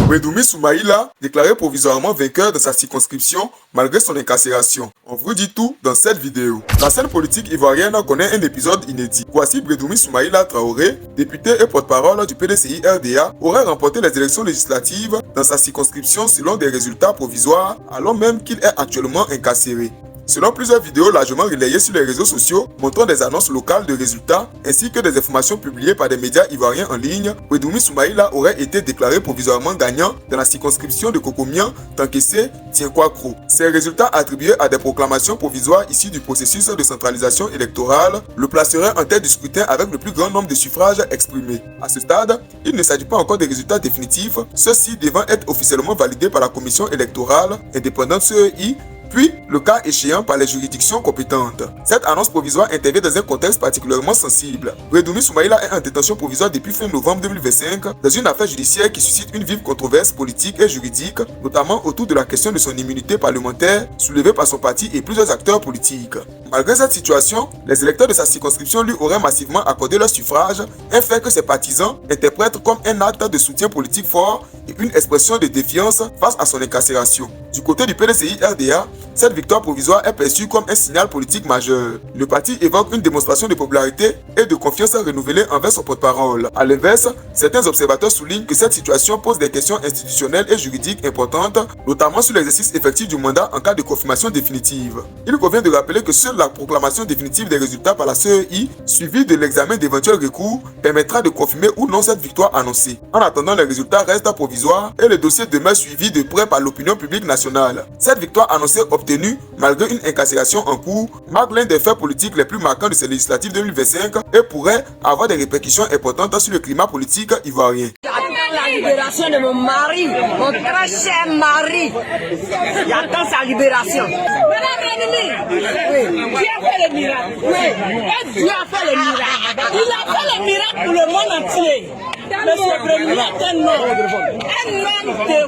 Brédoumi Soumaïla, déclaré provisoirement vainqueur de sa circonscription malgré son incarcération. On vous dit tout dans cette vidéo. La scène politique ivoirienne connaît un épisode inédit. Voici Brédoumi Soumaïla Traoré, député et porte-parole du PDCI-RDA, aurait remporté les élections législatives dans sa circonscription selon des résultats provisoires, alors même qu'il est actuellement incarcéré. Selon plusieurs vidéos largement relayées sur les réseaux sociaux montrant des annonces locales de résultats ainsi que des informations publiées par des médias ivoiriens en ligne, Brédoumi Soumaïla aurait été déclaré provisoirement gagnant dans la circonscription de Kokomian, Tankessé, Tienkwakro. Ces résultats attribués à des proclamations provisoires issues du processus de centralisation électorale le placeraient en tête du scrutin avec le plus grand nombre de suffrages exprimés. À ce stade, il ne s'agit pas encore des résultats définitifs, ceux-ci devant être officiellement validés par la commission électorale indépendante CEI, puis le cas échéant par les juridictions compétentes. Cette annonce provisoire intervient dans un contexte particulièrement sensible. Brédoumi Soumaïla est en détention provisoire depuis fin novembre 2025 dans une affaire judiciaire qui suscite une vive controverse politique et juridique, notamment autour de la question de son immunité parlementaire soulevée par son parti et plusieurs acteurs politiques. Malgré cette situation, les électeurs de sa circonscription lui auraient massivement accordé leur suffrage, un fait que ses partisans interprètent comme un acte de soutien politique fort et une expression de défiance face à son incarcération. Du côté du PDCI-RDA, cette victoire provisoire est perçue comme un signal politique majeur. Le parti évoque une démonstration de popularité et de confiance renouvelée envers son porte-parole. A l'inverse, certains observateurs soulignent que cette situation pose des questions institutionnelles et juridiques importantes, notamment sur l'exercice effectif du mandat en cas de confirmation définitive. Il convient de rappeler que seule la proclamation définitive des résultats par la CEI, suivie de l'examen d'éventuels recours, permettra de confirmer ou non cette victoire annoncée. En attendant, les résultats restent provisoires et le dossier demeure suivi de près par l'opinion publique nationale. Cette victoire annoncée obtenue malgré une incarcération en cours marque l'un des faits politiques les plus marquants de ces législatives 2025 et pourrait avoir des répercussions importantes sur le climat politique ivoirien. La libération de mon mari, mon très cher mari. J'attends sa libération. Madame Brédoumi, Dieu a fait le miracle. Oui, Dieu a fait le miracle. Il a fait le miracle pour le monde entier. Monsieur Brédoumi est un homme de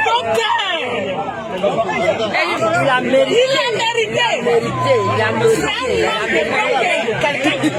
bon cœur. Il a mérité. Il a mérité. Quelqu'un qui